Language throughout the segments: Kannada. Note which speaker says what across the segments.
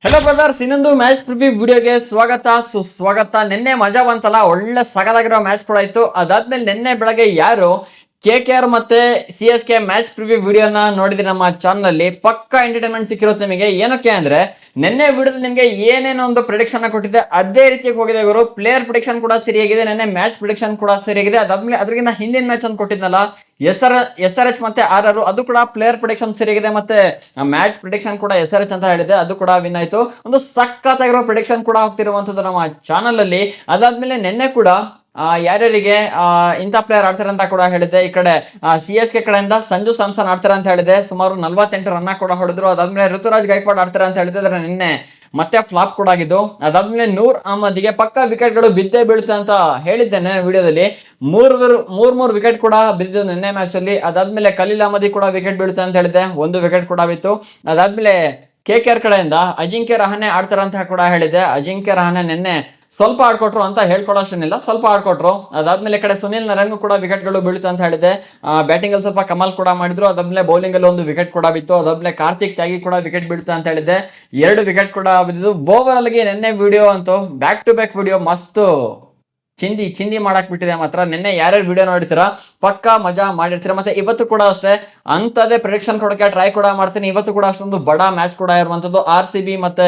Speaker 1: ಹೆಲೋ ಬ್ರದರ್ಸ್, ಇನ್ನೊಂದು ಮ್ಯಾಚ್ ಪ್ರಿವ್ಯೂ ವಿಡಿಯೋಗೆ ಸ್ವಾಗತ ಸುಸ್ವಾಗತ. ನಿನ್ನೆ ಮಜಾ ಬಂತಲ್ಲ, ಒಳ್ಳೆ ಸಗದಾಗಿರೋ ಮ್ಯಾಚ್ ಕೂಡ ಇತ್ತು. ಅದಾದ್ಮೇಲೆ ನಿನ್ನೆ ಬೆಳಗ್ಗೆ ಯಾರು KKR ಮತ್ತೆ CSK ಮ್ಯಾಚ್ ಪ್ರಿವ್ಯೂ ವಿಡಿಯೋನ ನೋಡಿದ್ರೆ ನಮ್ಮ ಚಾನಲ್ ಅಲ್ಲಿ ಪಕ್ಕಾ ಎಂಟರ್ಟೈನ್ಮೆಂಟ್ ಸಿಕ್ಕಿರುತ್ತೆ ನಿಮಗೆ. ಏನಕ್ಕೆ ಅಂದ್ರೆ ನಿನ್ನೆ ವಿಡಿಯೋದಲ್ಲಿ ನಿಮಗೆ ಏನೇನೋ ಒಂದು ಪ್ರಿಡಿಕ್ಷನ್ ಕೊಟ್ಟಿದೆ ಅದೇ ರೀತಿಯಾಗಿ ಹೋಗಿದೆ ಇವರು. ಪ್ಲೇಯರ್ ಪ್ರಿಡಿಕ್ಷನ್ ಕೂಡ ಸರಿಯಾಗಿದೆ, ನಿನ್ನೆ ಮ್ಯಾಚ್ ಪ್ರಿಡಿಕ್ಷನ್ ಕೂಡ ಸರಿಯಾಗಿದೆ. ಅದಾದ್ಮೇಲೆ ಅದಕ್ಕಿಂತ ಹಿಂದಿನ ಮ್ಯಾಚ್ ಅಂತ ಕೊಟ್ಟಿದ್ನಲ್ಲ SRH ಮತ್ತೆ RR, ಅದು ಕೂಡ ಪ್ಲೇಯರ್ ಪ್ರಿಡಿಕ್ಷನ್ ಸರಿಯಾಗಿದೆ. ಮತ್ತೆ ಮ್ಯಾಚ್ ಪ್ರಿಡಿಕ್ಷನ್ ಕೂಡ SRH ಅಂತ ಹೇಳಿದೆ, ಅದು ಕೂಡ ವಿನ್ ಆಯ್ತು. ಒಂದು ಸಖತ್ತಾಗಿರೋ ಪ್ರಿಡಿಕ್ಷನ್ ಕೂಡ ಹೋಗ್ತಿರುವಂತದ್ದು ನಮ್ಮ ಚಾನಲ್ ಅಲ್ಲಿ. ಅದಾದ್ಮೇಲೆ ನಿನ್ನೆ ಕೂಡ ಯಾರ್ಯಾರಿಗೆ ಇಂಥ ಪ್ಲೇಯರ್ ಆಡ್ತಾರೆ ಅಂತ ಕೂಡ ಹೇಳಿದೆ. ಈ ಕಡೆ CSK ಕಡೆಯಿಂದ ಸಂಜು ಸ್ಯಾಮ್ಸನ್ ಆಡ್ತಾರೆ ಅಂತ ಹೇಳಿದೆ, ಸುಮಾರು 48 ರನ್ ಕೂಡ ಹೊಡೆದ್ರು. ಅದಾದ್ಮೇಲೆ ಋತುರಾಜ್ ಗೈಕ್ವಾಡ್ ಆಡ್ತಾರೆ ಅಂತ ಹೇಳಿದ್ರೆ ನಿನ್ನೆ ಮತ್ತೆ ಫ್ಲಾಪ್ ಕೂಡ ಆಗಿದ್ದು. ಅದಾದ್ಮೇಲೆ ನೂರ್ ಅಹಮದ್ಗೆ ಪಕ್ಕ ವಿಕೆಟ್ಗಳು ಬಿದ್ದೇ ಬೀಳುತ್ತೆ ಅಂತ ಹೇಳಿದ್ದೇನೆ ವಿಡಿಯೋದಲ್ಲಿ. ಮೂರ್ ವಿಕೆಟ್ ಕೂಡ ಬಿದ್ದಿದ್ದು ನಿನ್ನೆ ಮ್ಯಾಚ್ ಅಲ್ಲಿ. ಅದಾದ್ಮೇಲೆ ಖಲೀಲ್ ಅಹಮದಿ ಕೂಡ ವಿಕೆಟ್ ಬೀಳುತ್ತೆ ಅಂತ ಹೇಳಿದೆ, 1 ವಿಕೆಟ್ ಕೂಡ ಬಿತ್ತು. ಅದಾದ್ಮೇಲೆ KKR ಕಡೆಯಿಂದ ಅಜಿಂಕ್ಯ ರಹಾನೆ ಆಡ್ತಾರ ಅಂತ ಕೂಡ ಹೇಳಿದೆ. ಅಜಿಂಕ್ಯ ರಹಾನೆ ನಿನ್ನೆ ಸ್ವಲ್ಪ ಆಡ್ಕೊಟ್ರು ಅಂತ ಹೇಳ್ಕೊಡೋಷ್ಟೇನಿಲ್ಲ, ಸ್ವಲ್ಪ ಆಡ್ಕೊಟ್ರು. ಅದಾದ್ಮೇಲೆ ಕಡೆ ಸುನಿಲ್ ನರಂಗ್ ಕೂಡ ವಿಕೆಟ್ಗಳು ಬೀಳುತ್ತೆ ಅಂತ ಹೇಳಿದೆ. ಬ್ಯಾಟಿಂಗ್ ಅಲ್ಲಿ ಸ್ವಲ್ಪ ಕಮಾಲ್ ಕೂಡ ಮಾಡಿದ್ರು. ಅದಾದ್ಮೇಲೆ ಬೌಲಿಂಗ್ ಅಲ್ಲಿ 1 ವಿಕೆಟ್ ಕೂಡ ಬಿತ್ತು. ಅದಾದ್ಮೇಲೆ ಕಾರ್ತಿಕ್ ತ್ಯಾಗಿ ಕೂಡ ವಿಕೆಟ್ ಬೀಳುತ್ತೆ ಅಂತ ಹೇಳಿದೆ, 2 ವಿಕೆಟ್ ಕೂಡ ಬಿದ್ದು. ಓವರ್ ಗೆ ನಿನ್ನೆ ವಿಡಿಯೋ ಅಂತೂ ಬ್ಯಾಕ್ ಟು ಬ್ಯಾಕ್ ವಿಡಿಯೋ ಮಸ್ತ್ ಚಿಂದಿ ಮಾಡಕ್ ಬಿಟ್ಟಿದೆ ಮಾತ್ರ. ನಿನ್ನೆ ಯಾರ್ಯಾರು ವಿಡಿಯೋ ನೋಡಿರ್ತೀರಾ ಪಕ್ಕಾ ಮಜಾ ಮಾಡಿರ್ತೀರಾ. ಮತ್ತೆ ಇವತ್ತು ಕೂಡ ಅಷ್ಟೇ ಅಂತದೇ ಪ್ರಿಡಿಕ್ಷನ್ ಕೊಡೋಕೆ ಟ್ರೈ ಕೂಡ ಮಾಡ್ತೀನಿ. ಇವತ್ತು ಕೂಡ ಅಷ್ಟೊಂದು ಬಡ ಮ್ಯಾಚ್ ಕೂಡ ಇರುವಂತದ್ದು. RCB ಮತ್ತೆ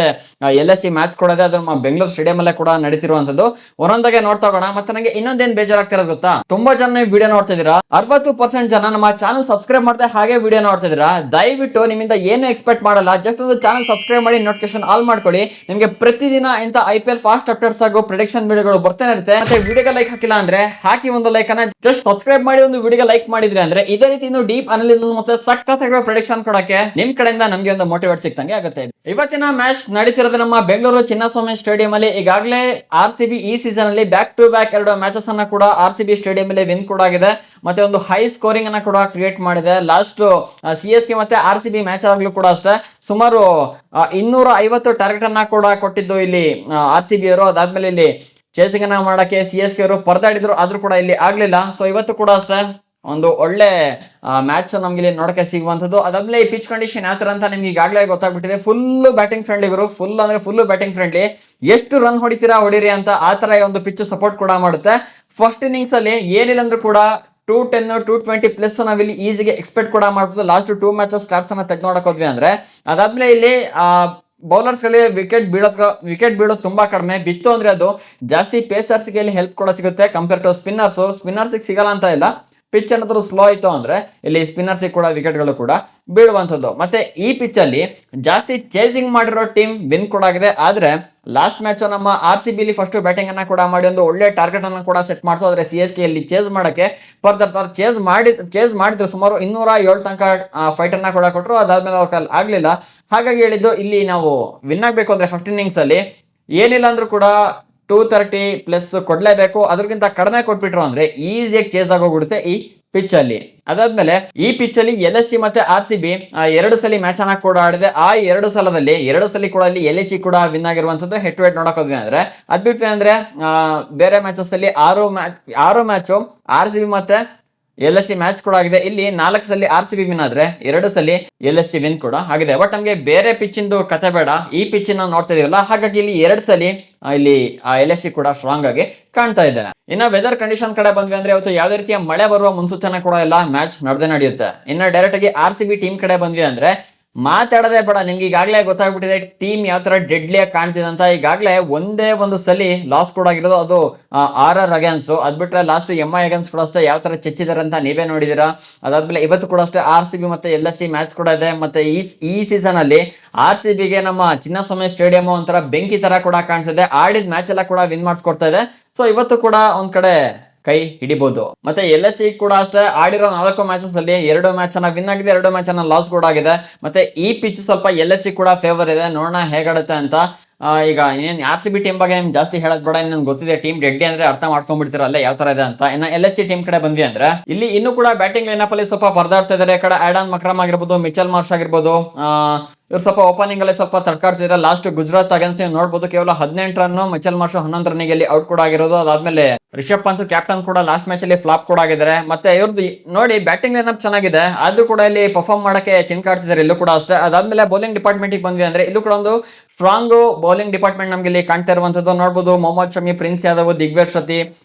Speaker 1: LSC ಮ್ಯಾಚ್ ಕೂಡ ಇದೆ, ಅದು ನಮ್ಮ ಬೆಂಗಳೂರು ಸ್ಟೇಡಿಯಂ ಅಲ್ಲೇ ಕೂಡ ನಡೀತಿರುವಂತದ್ದು. ಒಂದೊಂದಾಗೆ ನೋಡ್ತಾ ಹೋಗೋಣ. ಮತ್ತೆ ನನಗೆ ಇನ್ನೊಂದೇನ್ ಬೇಜಾರಾಗ್ತಿರೋದು ಗೊತ್ತಾ, ತುಂಬಾ ಜನ ವಿಡಿಯೋ ನೋಡ್ತಿದ್ದೀರಾ, 60% ಜನ ನಮ್ಮ ಚಾನಲ್ ಸಬ್ಸ್ಕ್ರೈಬ್ ಮಾಡದೆ ಹಾಗೆ ವಿಡಿಯೋ ನೋಡ್ತಿದ್ದೀರಾ. ದಯವಿಟ್ಟು ನಿಮ್ಮಿಂದ ಏನು ಎಕ್ಸ್ಪೆಕ್ಟ್ ಮಾಡಲ್ಲ, ಜಸ್ಟ್ ಒಂದು ಚಾನಲ್ ಸಬ್ಸ್ಕ್ರೈಬ್ ಮಾಡಿ ನೋಟಿಫಿಕೇಶನ್ ಆಲ್ ಮಾಡ್ಕೊಳ್ಳಿ. ನಿಮಗೆ ಪ್ರತಿದಿನ ಇಂಥ IPL ಫಾಸ್ಟ್ ಅಪ್ಡೇಟ್ಸ್ ಆಗೋ ಪ್ರಿಡಿಕ್ಷನ್ ವಿಡಿಯೋಗಳು ಬರ್ತಾನೆ ಇರುತ್ತೆ. ಮತ್ತೆ ವಿಡಿಯೋಗೆ ಲೈಕ್ ಹಾಕಿಲ್ಲ ಅಂದ್ರೆ ಹಾಕಿ ಒಂದು ಲೈಕ್ ಅನ್ನ, ಜಸ್ಟ್ ಸಬ್ಸ್ಕ್ರೈಬ್ ಮಾಡಿ ಒಂದು ವಿಡಿಯೋಗೆ ಲೈಕ್ ಮಾಡಿದ್ರಿ ಅಂದ್ರೆ ಇದೇ ರೀತಿ ಇನ್ನು ಡೀಪ್ ಅನಾಲಿಸಿಸ್ ಮತ್ತೆ ಸಖತ್ತಾಗಿರೋ ಪ್ರಿಡಿಕ್ಷನ್ ಕೊಡಕ್ಕೆ ನಿಮ್ ಕಡೆಯಿಂದ ನಮ್ಗೆ ಒಂದು ಮೋಟಿವೇಟ್ ಸಿಕ್ತಂಗೆ ಆಗುತ್ತೆ. ಇವತ್ತಿನ ಮ್ಯಾಚ್ ನಡೀತಿರೋದು ನಮ್ಮ ಬೆಂಗಳೂರು ಚಿನ್ನಸ್ವಾಮಿ ಸ್ಟೇಡಿಯಂ ಅಲ್ಲಿ. ಈಗಾಗಲೇ RCB ಈ ಸೀಸನ್ ಅಲ್ಲಿ ಬ್ಯಾಕ್ ಟು ಬ್ಯಾಕ್ 2 ಮ್ಯಾಚಸ್ ಅನ್ನ ಕೂಡ RCB ಸ್ಟೇಡಿಯಂ ಅಲ್ಲಿ ವಿನ್ ಕೂಡ ಆಗಿದೆ. ಮತ್ತೆ ಒಂದು ಹೈ ಸ್ಕೋರಿಂಗ್ ಅನ್ನ ಕೂಡ ಕ್ರಿಯೇಟ್ ಮಾಡಿದೆ. ಲಾಸ್ಟ್ CSK ಮತ್ತೆ RCB ಮ್ಯಾಚ್ ಆಗ್ಲೂ ಕೂಡ ಅಷ್ಟೇ ಸುಮಾರು 250 ಟಾರ್ಗೆಟ್ ಅನ್ನ ಕೂಡ ಕೊಟ್ಟಿದ್ದು ಇಲ್ಲಿ RCB ಅವರು. ಅದಾದ್ಮೇಲೆ ಇಲ್ಲಿ ಚೇಸಿಂಗ್ ಅನ್ನ ಮಾಡಕ್ಕೆ CSK ಅವರು ಪರದಾಡಿದ್ರು, ಆದ್ರೂ ಕೂಡ ಇಲ್ಲಿ ಆಗ್ಲಿಲ್ಲ. ಸೊ ಇವತ್ತು ಕೂಡ ಅಷ್ಟೇ ಒಂದು ಒಳ್ಳೆ ಮ್ಯಾಚ್ ನಮ್ಗೆ ಇಲ್ಲಿ ನೋಡಕ್ಕೆ ಸಿಗುವಂತದ್ದು. ಅದಾದ್ಮೇಲೆ ಈ ಪಿಚ್ ಕಂಡೀಷನ್ ಯಾವ ತರ ಅಂತ ನಿಮ್ಗೆ ಈಗಾಗಲೇ ಗೊತ್ತಾಗ್ಬಿಟ್ಟಿದೆ. ಫುಲ್ ಬ್ಯಾಟಿಂಗ್ ಫ್ರೆಂಡ್ಲಿ ಇವರು, ಫುಲ್ ಬ್ಯಾಟಿಂಗ್ ಫ್ರೆಂಡ್ಲಿ. ಎಷ್ಟು ರನ್ ಹೊಡಿರಿ ಅಂತ ಆ ತರ ಒಂದು ಪಿಚ್ ಸಪೋರ್ಟ್ ಕೂಡ ಮಾಡುತ್ತೆ. ಫಸ್ಟ್ ಇನ್ನಿಂಗ್ಸ್ ಅಲ್ಲಿ ಏನಿಲ್ಲ ಅಂದ್ರೂ ಕೂಡ 210 220 ಪ್ಲಸ್ ನಾವಿಲ್ಲಿ ಈಸಿಗೆ ಎಕ್ಸ್ಪೆಕ್ಟ್ ಕೂಡ ಮಾಡ್ಬೋದು. ಲಾಸ್ಟ್ 2 ಮ್ಯಾಚಸ್ ಸ್ಟಾರ್ಟ್ಸ್ ಅನ್ನ ತೆಗೆದು ನೋಡಕ್ ಹೋದ್ವಿ ಅಂದ್ರೆ. ಅದಾದ್ಮೇಲೆ ಇಲ್ಲಿ ಬೌಲರ್ಸ್ ಗಳಿಗೆ ವಿಕೆಟ್ ಬೀಳೋದು ತುಂಬಾ ಕಡಿಮೆ. ಬಿತ್ತು ಅಂದ್ರೆ ಅದು ಜಾಸ್ತಿ ಪೇಸರ್ಸ್ ಗೆ ಹೆಲ್ಪ್ ಕೂಡ ಸಿಗುತ್ತೆ ಕಂಪೇರ್ ಟು ಸ್ಪಿನ್ನರ್ಸ್ ಸಿಗಲ್ಲ ಅಂತ ಇಲ್ಲ. ಪಿಚ್ ಏನಾದ್ರು ಸ್ಲೋ ಆಯ್ತು ಅಂದ್ರೆ ಇಲ್ಲಿ ಸ್ಪಿನ್ನರ್ಸ್ ಕೂಡ ವಿಕೆಟ್ಗಳು ಕೂಡ ಬೀಳುವಂಥದ್ದು. ಮತ್ತೆ ಈ ಪಿಚ್ ಅಲ್ಲಿ ಜಾಸ್ತಿ ಚೇಸಿಂಗ್ ಮಾಡಿರೋ ಟೀಮ್ ವಿನ್ ಕೂಡ ಆಗಿದೆ. ಆದ್ರೆ ಲಾಸ್ಟ್ ಮ್ಯಾಚ್ ನಮ್ಮ RCB ಅಲ್ಲಿ ಫಸ್ಟ್ ಬ್ಯಾಟಿಂಗ್ ಅನ್ನ ಕೂಡ ಮಾಡಿ ಒಂದು ಒಳ್ಳೆ ಟಾರ್ಗೆಟ್ ಅನ್ನ ಕೂಡ ಸೆಟ್ ಮಾಡ್ತು. ಆದ್ರೆ CSK ಅಲ್ಲಿ ಚೇಸ್ ಮಾಡಕ್ಕೆ ಪರ್ದಾಡ್ತಾರೆ. ಚೇಸ್ ಮಾಡಿದ್ರು ಸುಮಾರು 207 ತನಕ ಫೈಟ್ ಅನ್ನ ಕೂಡ ಕೊಟ್ಟರು. ಅದಾದ್ಮೇಲೆ ಅವ್ರ ಕೈಲಿ ಆಗ್ಲಿಲ್ಲ. ಹಾಗಾಗಿ ಹೇಳಿದ್ದು ಇಲ್ಲಿ ನಾವು ವಿನ್ ಆಗ್ಬೇಕು ಅಂದ್ರೆ ಫಸ್ಟ್ ಇನ್ನಿಂಗ್ಸ್ ಅಲ್ಲಿ ಏನಿಲ್ಲ ಅಂದ್ರೂ ಕೂಡ 230 ಪ್ಲಸ್ ಕೊಡ್ಲೇಬೇಕು. ಅದಕ್ಕಿಂತ ಕಡಿಮೆ ಕೊಟ್ಬಿಟ್ರು ಅಂದ್ರೆ ಈಸಿಯಾಗಿ ಚೇಸ್ ಆಗೋಗ್ಬಿಡುತ್ತೆ ಈ ಪಿಚ್ ಅಲ್ಲಿ. ಅದಾದ್ಮೇಲೆ ಈ ಪಿಚ್ ಅಲ್ಲಿ LSC ಮತ್ತೆ RCB 2 ಸಲ ಮ್ಯಾಚ್ ಅನ್ನ ಕೂಡ ಆಡಿದೆ. ಆ 2 ಸಲ ಕೂಡ ಅಲ್ಲಿ LSC ಕೂಡ ವಿನ್ ಆಗಿರುವಂತದ್ದು. ಹೆಡ್ ಟು ಹೆಡ್ ನೋಡಕ್ ಹೋದ್ವಿ ಅಂದ್ರೆ ಅದ್ಬಿಟ್ವಿ ಅಂದ್ರೆ ಬೇರೆ ಮ್ಯಾಚಸ್ ಅಲ್ಲಿ 6 ಮ್ಯಾಚ್ RCB ಮತ್ತೆ LSC ಮ್ಯಾಚ್ ಕೂಡ ಆಗಿದೆ. ಇಲ್ಲಿ 4 ಸಲ RCB ವಿನ್ ಆದ್ರೆ 2 ಸಲ LSC ವಿನ್ ಕೂಡ ಆಗಿದೆ. ಬಟ್ ನಮ್ಗೆ ಬೇರೆ ಪಿಚ್ ಇಂದು ಕತೆ ಬೇಡ, ಈ ಪಿಚ್ ನಾವು ನೋಡ್ತಾ ಇದೀವಲ್ಲ, ಹಾಗಾಗಿ ಇಲ್ಲಿ 2 ಸಲ ಇಲ್ಲಿ LSC ಕೂಡ ಸ್ಟ್ರಾಂಗ್ ಆಗಿ ಕಾಣ್ತಾ ಇದೆ. ಇನ್ನು ವೆದರ್ ಕಂಡೀಷನ್ ಕಡೆ ಬಂದ್ವಿ ಅಂದ್ರೆ ಇವತ್ತು ಯಾವುದೇ ರೀತಿಯ ಮಳೆ ಬರುವ ಮುನ್ಸೂಚನೆ ಕೂಡ ಇಲ್ಲ, ಮ್ಯಾಚ್ ನಡೆಯುತ್ತೆ. ಇನ್ನು ಡೈರೆಕ್ಟ್ ಆಗಿ RCB ಟೀಮ್ ಕಡೆ ಬಂದ್ವಿ ಅಂದ್ರೆ ಮಾತಾಡದೆ ಬೇಡ, ನಿಮ್ಗೆ ಈಗಾಗಲೇ ಗೊತ್ತಾಗ್ಬಿಟ್ಟಿದೆ ಟೀಮ್ ಯಾವ ತರ ಡೆಡ್ಲಿಯಾಗಿ ಕಾಣ್ತಿದೆ ಅಂತ. ಈಗಾಗಲೇ ಒಂದೇ ಒಂದು ಸಲಿ ಲಾಸ್ ಕೂಡ ಆಗಿರೋದು, ಅದು RR ಅಗೇನ್ಸ್ಟ್. ಅದ್ ಬಿಟ್ರೆ ಲಾಸ್ಟ್ MI ಅಗೇನ್ಸ್ಟ್ ಕೂಡ ಅಷ್ಟೇ ಯಾವ ತರ ಚೆಚ್ಚಿದಾರೆ ಅಂತ ನೀವೇ ನೋಡಿದೀರಾ. ಅದಾದ್ಮೇಲೆ ಇವತ್ತು ಕೂಡ ಅಷ್ಟೇ RCB ಮತ್ತೆ LSC ಮ್ಯಾಚ್ ಕೂಡ ಇದೆ. ಮತ್ತೆ ಈ ಸೀಸನ್ ಅಲ್ಲಿ RCB ಗೆ ನಮ್ಮ ಚಿನ್ನಸ್ವಾಮಿ ಸ್ಟೇಡಿಯಂ ಒಂಥರ ಬೆಂಕಿ ತರ ಕೂಡ ಕಾಣ್ತಿದೆ. ಆಡಿದ ಮ್ಯಾಚ್ ಎಲ್ಲ ಕೂಡ ವಿನ್ ಮಾಡಿಸ್ಕೊಡ್ತಾ ಇದೆ. ಸೊ ಇವತ್ತು ಕೂಡ ಒಂದ್ ಕಡೆ ಕೈ ಹಿಡಿಬಹುದು. ಮತ್ತೆ LSC ಕೂಡ ಅಷ್ಟೇ ಆಡಿರೋ 4 ಮ್ಯಾಚಸ್ ಅಲ್ಲಿ 2 ಮ್ಯಾಚ್ ಅನ್ನ ವಿನ್ ಆಗಿದೆ, 2 ಮ್ಯಾಚ್ ಅನ್ನ ಲಾಸ್ ಕೂಡ ಆಗಿದೆ. ಮತ್ತೆ ಈ ಪಿಚ್ ಸ್ವಲ್ಪ LSC ಕೂಡ ಫೇವರ್ ಇದೆ, ನೋಡೋಣ ಹೇಗಾಡುತ್ತೆ ಅಂತ. ಈಗ ಇನ್ನೇನು RCB ಟೀಮ್ ಬಗ್ಗೆ ನಿಮ್ಗೆ ಜಾಸ್ತಿ ಹೇಳೋದ್ ಬೇಡ, ನನ್ಗೆ ಗೊತ್ತಿದೆ ಟೀಮ್ ಡೆಡ್ಡಿ ಅಂದ್ರೆ ಅರ್ಥ ಮಾಡ್ಕೊಂಡ್ಬಿಡ್ತೀರಲ್ಲ ಯಾವ ತರ ಇದೆ ಅಂತ. ಇನ್ನು LSC ಟೀಮ್ ಕಡೆ ಬಂದ್ವಿ ಅಂದ್ರೆ ಇಲ್ಲಿ ಇನ್ನೂ ಕೂಡ ಬ್ಯಾಟಿಂಗ್ ಲೈನಪ್ ಅಲ್ಲಿ ಸ್ವಲ್ಪ ಪರದಾಡ್ತಾ ಇದಾರೆ. ಈ ಕಡೆ ಆಡನ್ ಮಕ್ರಮ್ ಆಗಿರ್ಬೋದು, ಮಿಚೆಲ್ ಮಾರ್ಷ್ ಆಗಿರ್ಬೋದು, ಇವ್ರು ಸ್ವಲ್ಪ ಓಪನಿಂಗ್ ಅಲ್ಲಿ ಸ್ವಲ್ಪ ತಡ್ಕಾಡ್ತಿದ್ರೆ. ಲಾಸ್ಟ್ ಗುಜರಾತ್ ಅಗೇನ್ಸ್ಟ್ ನೀವು ನೋಡ್ಬೋದು ಕೇವಲ 18 ರನ್, ಮಿಚೆಲ್ ಮಾರ್ಷ್ 11 ರನ್ನಿಗೆ ಔಟ್ ಕೂಡ ಆಗಿರೋದು. ಅದಾದ್ಮೇಲೆ ರಿಷಬ್ ಪಂತ್ ಕ್ಯಾಪ್ಟನ್ ಕೂಡ ಲಾಸ್ಟ್ ಮ್ಯಾಚ್ ಅಲ್ಲಿ ಫ್ಲಾಪ್ ಕೂಡ ಆಗಿದ್ದಾರೆ. ಮತ್ತೆ ಇವ್ರದ್ದು ನೋಡಿ ಬ್ಯಾಟಿಂಗ್ ಲೈನಪ್ ಚೆನ್ನಾಗಿದೆ, ಆದ್ರೂ ಕೂಡ ಇಲ್ಲಿ ಪರ್ಫಾರ್ಮ್ ಮಾಡಕ್ಕೆ ತಿನ್ಕಾಡ್ತಿದ್ದಾರೆ ಇಲ್ಲೂ ಕೂಡ ಅಷ್ಟೇ. ಅದಾದ್ಮೇಲೆ ಬೌಲಿಂಗ್ ಡಿಪಾರ್ಟ್ಮೆಂಟ್ ಬಂದ್ವಿ ಅಂದ್ರೆ ಇಲ್ಲೂ ಕೂಡ ಒಂದು ಸ್ಟ್ರಾಂಗ್ ಬೌಲಿಂಗ್ ಡಿಪಾರ್ಟ್ಮೆಂಟ್ ನಮ್ಗೆ ಇಲ್ಲಿ ಕಾಣ್ತಾ ಇರುವಂತದ್ದು ನೋಡಬಹುದು. ಮೊಹಮ್ಮದ್ ಶಮಿ, ಪ್ರಿನ್ಸ್ ಯಾದವ್, ದಿಗ್ವೇರ್ ಶತಿ,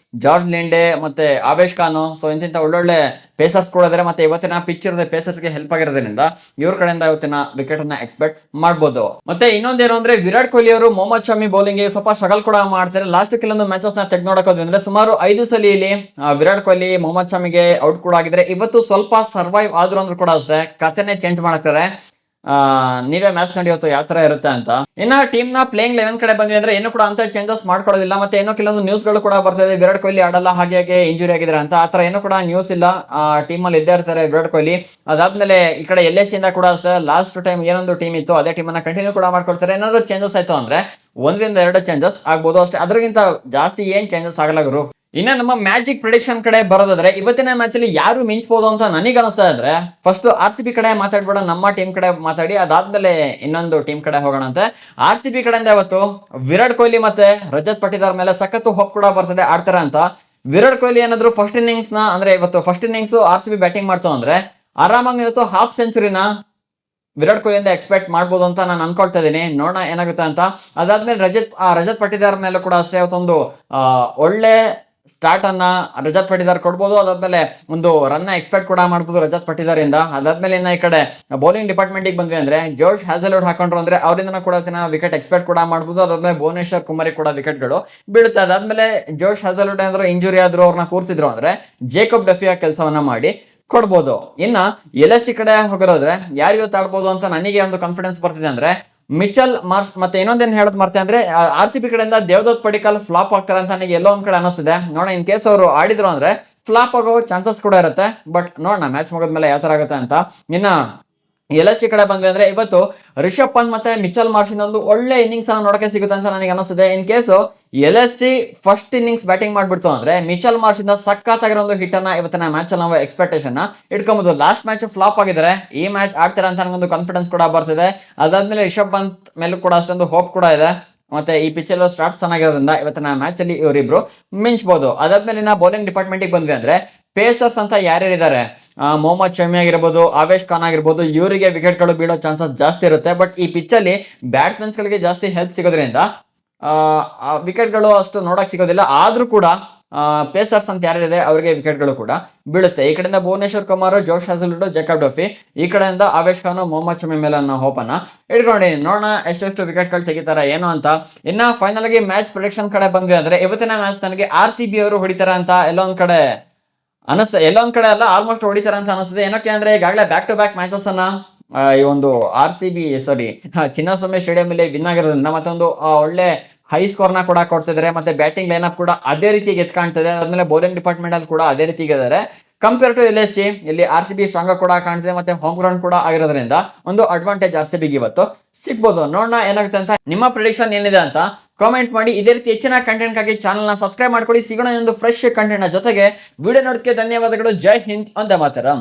Speaker 1: ಜಾರ್ಜ್ ಲಿಂಡೆ ಮತ್ತೆ ಆವೇಶ್ ಖಾನ್, ಸೊ ಇಂತಿಂತ ಒಳ್ಳೊಳ್ಳೆ ಪೇಸರ್ಸ್ ಕೂಡ ಇದಾರೆ. ಮತ್ತೆ ಇವತ್ತಿನ ಪಿಚ್ ಇರೋದೇ ಪೇಸರ್ಸ್ಗೆ ಹೆಲ್ಪ್ ಆಗಿರೋದ್ರಿಂದ ಇವ್ರ ಕಡೆಯಿಂದ ಇವತ್ತಿನ ವಿಕೆಟ್ ಅನ್ನ ಎಕ್ಸ್ಪೆಕ್ಟ್ ಮಾಡಬಹುದು. ಮತ್ತೆ ಇನ್ನೊಂದೇನು ಅಂದ್ರೆ ವಿರಾಟ್ ಕೊಹ್ಲಿ ಅವರು ಮೊಹಮ್ಮದ್ ಶಮಿ ಬೌಲಿಂಗ್ ಸ್ವಲ್ಪ ಸ್ಟ್ರಗಲ್ ಕೂಡ ಮಾಡ್ತಾರೆ. ಲಾಸ್ಟ್ ಕೆಲವೊಂದು ಮ್ಯಾಚಸ್ ನ ತೆಗೆದು ನೋಡಕೋದ್ವಿ ಅಂದ್ರೆ ಸುಮಾರು 5 ಸಲ ಇಲ್ಲಿ ವಿರಾಟ್ ಕೊಹ್ಲಿ ಮೊಹಮ್ಮದ್ ಶಮಿಗೆ ಔಟ್ ಕೂಡ ಆಗಿದ್ರೆ. ಇವತ್ತು ಸ್ವಲ್ಪ ಸರ್ವೈವ್ ಆದ್ರು ಅಂದ್ರೂ ಕೂಡ ಅಷ್ಟೇ ಕಥೆನೆ ಚೇಂಜ್ ಮಾಡ್ತಾರೆ. ನೀವೇ ಮ್ಯಾಚ್ ನಡೆಯುತ್ತೋ ಯಾವ ತರ ಇರುತ್ತೆ ಅಂತ. ಇನ್ನ ಟೀಮ್ ನ ಪ್ಲೇಯಿಂಗ್ 11 ಕಡೆ ಬಂದ್ವಿ ಅಂದ್ರೆ ಏನು ಕೂಡ ಅಂತ ಚೇಂಜಸ್ ಮಾಡ್ಕೊಳ್ಳೋದಿಲ್ಲ. ಮತ್ತೆ ಏನೋ ಕೆಲವೊಂದು ನ್ಯೂಸ್ ಗಳು ಕೂಡ ಬರ್ತಿದೆ, ವಿರಾಟ್ ಕೊಹ್ಲಿ ಆಡಲ್ಲ, ಹಾಗೆ ಇಂಜುರಿ ಆಗಿದ್ರೆ ಅಂತ. ಆತರ ಏನು ಕೂಡ ನ್ಯೂಸ್ ಇಲ್ಲ, ಟೀಮ್ ಅಲ್ಲಿ ಇದ್ದೇ ಇರ್ತಾರೆ ವಿರಾಟ್ ಕೊಹ್ಲಿ. ಅದಾದ್ಮೇಲೆ ಈ ಕಡೆ LSG ಇಂದ ಕೂಡ ಅಷ್ಟೇ ಲಾಸ್ಟ್ ಟೈಮ್ ಏನೊಂದು ಟೀಮ್ ಇತ್ತು ಅದೇ ಟೀಮ್ ಅನ್ನ ಕಂಟಿನ್ಯೂ ಕೂಡ ಮಾಡ್ಕೊಳ್ತಾರೆ. ಏನಾದ್ರು ಚೇಂಜಸ್ ಆಯ್ತು ಅಂದ್ರೆ 1-2 ಚೇಂಜಸ್ ಆಗ್ಬೋದು ಅಷ್ಟೇ, ಅದ್ರಗಿಂತ ಜಾಸ್ತಿ ಏನ್ ಚೇಂಜಸ್ ಆಗಲ್ಲ ಗುರು. ಇನ್ನ ನಮ್ಮ ಮ್ಯಾಜಿಕ್ ಪ್ರಿಡಿಕ್ಷನ್ ಕಡೆ ಬರೋದಾದ್ರೆ ಇವತ್ತಿನ ಮ್ಯಾಚ್ ಅಲ್ಲಿ ಯಾರು ಮಿಂಚ್ಬೋದು ಅಂತ ನನಗೆ ಅನಿಸ್ತಾ ಇದ್ರೆ ಫಸ್ಟ್ RCB ಕಡೆ ಮಾತಾಡ್ಬೇಡ, ನಮ್ಮ ಟೀಮ್ ಕಡೆ ಮಾತಾಡಿ, ಅದಾದ್ಮೇಲೆ ಇನ್ನೊಂದು ಟೀಮ್ ಕಡೆ ಹೋಗೋಣ ಅಂತ. RCB ಕಡೆಯಿಂದ ಇವತ್ತು ವಿರಾಟ್ ಕೊಹ್ಲಿ ಮತ್ತೆ ರಜತ್ ಪಟಿದಾರ್ ಮೇಲೆ ಸಖತ್ತು ಹೋಪ್ ಕೂಡ ಬರ್ತದೆ ಆಡ್ತಾರೆ ಅಂತ. ವಿರಾಟ್ ಕೊಹ್ಲಿ ಏನಾದ್ರು ಫಸ್ಟ್ ಇನ್ನಿಂಗ್ಸ್ ನ ಅಂದ್ರೆ ಇವತ್ತು ಫಸ್ಟ್ ಇನ್ನಿಂಗ್ಸ್ RCB ಬ್ಯಾಟಿಂಗ್ ಮಾಡ್ತಾವ ಅಂದ್ರೆ ಆರಾಮಾಗಿ ಇವತ್ತು ಹಾಫ್ ಸೆಂಚುರಿನ ವಿರಾಟ್ ಕೊಹ್ಲಿಯಿಂದ ಎಕ್ಸ್ಪೆಕ್ಟ್ ಮಾಡ್ಬೋದು ಅಂತ ನಾನು ಅನ್ಕೊಳ್ತಾ ಇದ್ದೀನಿ. ನೋಡೋಣ ಏನಾಗುತ್ತೆ ಅಂತ. ಅದಾದ್ಮೇಲೆ ರಜತ್ ಪಟಿದಾರ್ ಮೇಲೆ ಕೂಡ ಅಷ್ಟೇ ಇವತ್ತೊಂದು ಒಳ್ಳೆ ಸ್ಟಾರ್ಟ್ ಅನ್ನ ರಜತ್ ಪಟಿದಾರ್ ಕೊಡ್ಬೋದು. ಅದಾದ್ಮೇಲೆ ಒಂದು ರನ್ ಎಕ್ಸ್ಪೆಕ್ಟ್ ಕೂಡ ಮಾಡ್ಬೋದು ರಜತ್ ಪಟಿದಾರ್ ಇಂದ. ಅದಾದ್ಮೇಲೆ ಇನ್ನ ಈ ಕಡೆ ಬೌಲಿಂಗ್ ಡಿಪಾರ್ಟ್ಮೆಂಟ್ ಬಂದ್ವಿ ಅಂದ್ರೆ ಜೋಶ್ ಹ್ಯಾಸಲ್ವುಡ್ ಹಾಕೊಂಡ್ರು ಅಂದ್ರೆ ಅವರಿಂದ ಕೂಡ ವಿಕೆಟ್ ಎಕ್ಸ್ಪೆಕ್ಟ್ ಕೂಡ ಮಾಡ್ಬೋದು. ಅದಾದ್ಮೇಲೆ ಭುವನೇಶ್ವರ್ ಕುಮಾರಿ ಕೂಡ ವಿಕೆಟ್ ಗಳು ಬೀಳುತ್ತೆ. ಅದಾದ್ಮೇಲೆ ಜೋಶ್ ಹ್ಯಾಸಲ್ವುಡ್ ಏನಾದ್ರು ಇಂಜುರಿ ಆದ್ರೂ ಅವ್ರನ್ನ ಕೂರ್ತಿದ್ರು ಅಂದ್ರೆ ಜೇಕಬ್ ಡಫಿಯಾ ಕೆಲಸವನ್ನ ಮಾಡಿ ಕೊಡ್ಬೋದು. ಇನ್ನ LSG ಕಡೆ ಹೋಗಿರೋದ್ರೆ ಯಾರು ಇವತ್ತು ಆಡ್ಬೋದು ಅಂತ ನನಗೆ ಒಂದು ಕಾನ್ಫಿಡೆನ್ಸ್ ಬರ್ತಿದೆ ಅಂದ್ರೆ ಮಿಚಲ್ ಮಾರ್ಷ್. ಮತ್ತೆ ಇನ್ನೊಂದೇನು ಹೇಳೋದು ಮರ್ತೆ ಅಂದ್ರೆ RCB ಕಡೆಯಿಂದ ದೇವದತ್ ಪಡಿಕಲ್ ಫ್ಲಾಪ್ ಆಗ್ತಾರೆ ಅಂತ ನನಗೆ ಎಲ್ಲೋ ಒಂದ್ ಕಡೆ ಅನಿಸ್ತಿದೆ. ನೋಡೋಣ, ಇನ್ ಕೇಸ್ ಅವರು ಆಡಿದ್ರು ಅಂದ್ರೆ ಫ್ಲಾಪ್ ಆಗೋ ಚಾನ್ಸಸ್ ಕೂಡ ಇರುತ್ತೆ. ಬಟ್ ನೋಡೋಣ ಮ್ಯಾಚ್ ಮುಗಿದ್ಮೇಲೆ ಯಾವ ತರ ಆಗುತ್ತೆ ಅಂತ. ಇನ್ನ LSG ಕಡೆ ಬಂದ್ವಿ ಅಂದ್ರೆ ಇವತ್ತು ರಿಷಬ್ ಪಂತ್ ಮತ್ತೆ ಮಿಚಲ್ ಮಾರ್ಷ್ ಒಂದು ಒಳ್ಳೆ ಇನ್ನಿಂಗ್ಸ್ ಅನ್ನ ನೋಡಕ್ಕೆ ಸಿಗುತ್ತೆ ಅಂತ ನನಗೆ ಅನಿಸ್ತಿದೆ. In case LSG first innings batting ಮಾಡ್ಬಿಡ್ತು ಅಂದ್ರೆ ಮಿಚಲ್ ಮಾರ್ಷ್ ಇಂದ ಸಖತ್ತಾಗಿರೋ ಒಂದು ಹಿಟ್ ಅನ್ನ ಇವತ್ತಿನ ಮ್ಯಾಚ್ ಅಲ್ಲಿ ನಾವು ಎಕ್ಸ್ಪೆಕ್ಟೇಷನ್ ಇಟ್ಕೊಬಹುದು. ಲಾಸ್ಟ್ ಮ್ಯಾಚ್ ಫ್ಲಾಪ್ ಆಗಿದ್ದಾರೆ, ಈ ಮ್ಯಾಚ್ ಆಡ್ತಾರೆ ಅಂತ ನನಗೊಂದು ಕಾನ್ಫಿಡೆನ್ಸ್ ಕೂಡ ಬರ್ತಿದೆ. ಅದಾದ್ಮೇಲೆ ರಿಷಬ್ ಪಂತ್ ಮೇಲೂ ಕೂಡ ಅಷ್ಟೊಂದು ಹೋಪ್ ಕೂಡ ಇದೆ. ಮತ್ತೆ ಈ ಪಿಚ್ ಅಲ್ಲಿ ಸ್ಟಾರ್ಟ್ ಚೆನ್ನಾಗಿರೋದ್ರಿಂದ ಇವತ್ತಿನ ಮ್ಯಾಚ್ ಅಲ್ಲಿ ಇವರಿಬ್ರು ಮಿಂಚ್ಬಹುದು. ಅದಾದ್ಮೇಲೆ ನಾ ಬೌಲಿಂಗ್ ಡಿಪಾರ್ಟ್ಮೆಂಟ್ ಬಂದ್ವಿ ಅಂದ್ರೆ ಪೇಸರ್ಸ್ ಅಂತ ಯಾರ್ಯಾರಿದ್ದಾರೆ, ಮೊಹಮ್ಮದ್ ಶಮಿ ಆಗಿರ್ಬೋದು, ಆವೇಶ್ ಖಾನ್ ಆಗಿರ್ಬೋದು, ಇವರಿಗೆ ವಿಕೆಟ್ ಗಳು ಬೀಳೋ ಚಾನ್ಸಸ್ ಜಾಸ್ತಿ ಇರುತ್ತೆ. ಬಟ್ ಈ ಪಿಚ್ ಅಲ್ಲಿ ಬ್ಯಾಟ್ಸ್ಮನ್ಸ್ ಗಳಿಗೆ ಜಾಸ್ತಿ ಹೆಲ್ಪ್ ಸಿಗೋದ್ರಿಂದ ವಿಕೆಟ್ ಗಳು ಅಷ್ಟು ನೋಡಕ್ ಸಿಗೋದಿಲ್ಲ. ಆದ್ರೂ ಕೂಡ ಪೇಸರ್ಸ್ ಅಂತ ಯಾರಿದೆ ಅವರಿಗೆ ವಿಕೆಟ್ ಗಳು ಕೂಡ ಬೀಳುತ್ತೆ. ಈ ಕಡೆಯಿಂದ ಭುವನೇಶ್ವರ್ ಕುಮಾರ್, ಜೋಶ್ ಹ್ಯಾಸಲ್ವುಡ್, ಜೇಕಬ್ ಡಫಿ, ಈ ಕಡೆಯಿಂದ ಆವೇಶ್ ಖಾನ್, ಮೊಹಮ್ಮದ್ ಶಮಿ ಮೇಲೆ ಅನ್ನೋ ಹೋಪ್ ಅನ್ನ ಇಟ್ಕೊಂಡಿನಿ. ನೋಡೋಣ ಎಷ್ಟೆಷ್ಟು ವಿಕೆಟ್ ಗಳು ತೆಗಿತಾರೆ ಏನು ಅಂತ. ಇನ್ನ ಫೈನಲ್ ಆಗಿ ಮ್ಯಾಚ್ ಪ್ರೊಡಿಕ್ಷನ್ ಕಡೆ ಬಂದ್ವಿ ಅಂದ್ರೆ ಇವತ್ತಿನ ಮ್ಯಾಚ್ ನನಗೆ RCB ಅವರು ಹೊಡಿತಾರೆ ಅಂತ ಎಲ್ಲೊಂದ್ ಕಡೆ ಅಲ್ಲ, ಆಲ್ಮೋಸ್ಟ್ ಹೊಡಿತಾರೆ ಅಂತ ಅನಿಸ್ತದೆ. ಏನಕ್ಕೆ ಅಂದ್ರೆ ಈಗಾಗಲೇ ಬ್ಯಾಕ್ ಟು ಬ್ಯಾಕ್ ಮ್ಯಾಚಸ್ ಅನ್ನ ಈ ಒಂದು RCB ಚಿನ್ನಸ್ವಾಮಿ ಸ್ಟೇಡಿಯಂ ಅಲ್ಲಿ ವಿನ್ ಆಗಿರೋದ್ರಿಂದ ಮತ್ತೊಂದು ಒಳ್ಳೆ ಹೈ ಸ್ಕೋರ್ ನ ಕೂಡ ಕೊಡ್ತಿದ್ದಾರೆ. ಮತ್ತೆ ಬ್ಯಾಟಿಂಗ್ ಲೈನ್ ಕೂಡ ಅದೇ ರೀತಿ ಎತ್ ಕಾಣ್ತದೆ. ಅದಾದ್ಮೇಲೆ ಬೌಲಿಂಗ್ ಡಿಪಾರ್ಟ್ಮೆಂಟ್ ಅಲ್ಲಿ ಕೂಡ ಅದೇ ರೀತಿ ಇದ್ದಾರೆ. ಕಂಪೇರ್ ಟು LSG ಇಲ್ಲಿ RCB ಸ್ಟ್ರಾಂಗ್ ಕೂಡ ಕಾಣ್ತಿದೆ. ಮತ್ತೆ ಹೋಮ್ ಗ್ರೌಂಡ್ ಕೂಡ ಆಗಿರೋದ್ರಿಂದ ಒಂದು ಅಡ್ವಾಂಟೇಜ್ RCB ಇವತ್ತು ಸಿಗ್ಬೋದು. ನೋಡೋಣ ಏನಾಗುತ್ತೆ ಅಂತ. ನಿಮ್ಮ ಪ್ರಿಡಿಕ್ಷನ್ ಏನಿದೆ ಅಂತ ಕಾಮೆಂಟ್ ಮಾಡಿ. ಇದೇ ರೀತಿ ಹೆಚ್ಚಿನ ಕಂಟೆಂಟ್ ಗಾಗಿ ಚಾನಲ್ ನ ಸಬ್ಸ್ಕ್ರೈಬ್ ಮಾಡ್ಕೊಳ್ಳಿ. ಸಿಗೋಣ ಒಂದು ಫ್ರೆಶ್ ಕಂಟೆಂಟ್ ನ ಜೊತೆಗೆ. ವಿಡಿಯೋ ನೋಡೋದಕ್ಕೆ ಧನ್ಯವಾದಗಳು. ಜೈ ಹಿಂದ್, ವಂದೇ ಮಾತರಂ.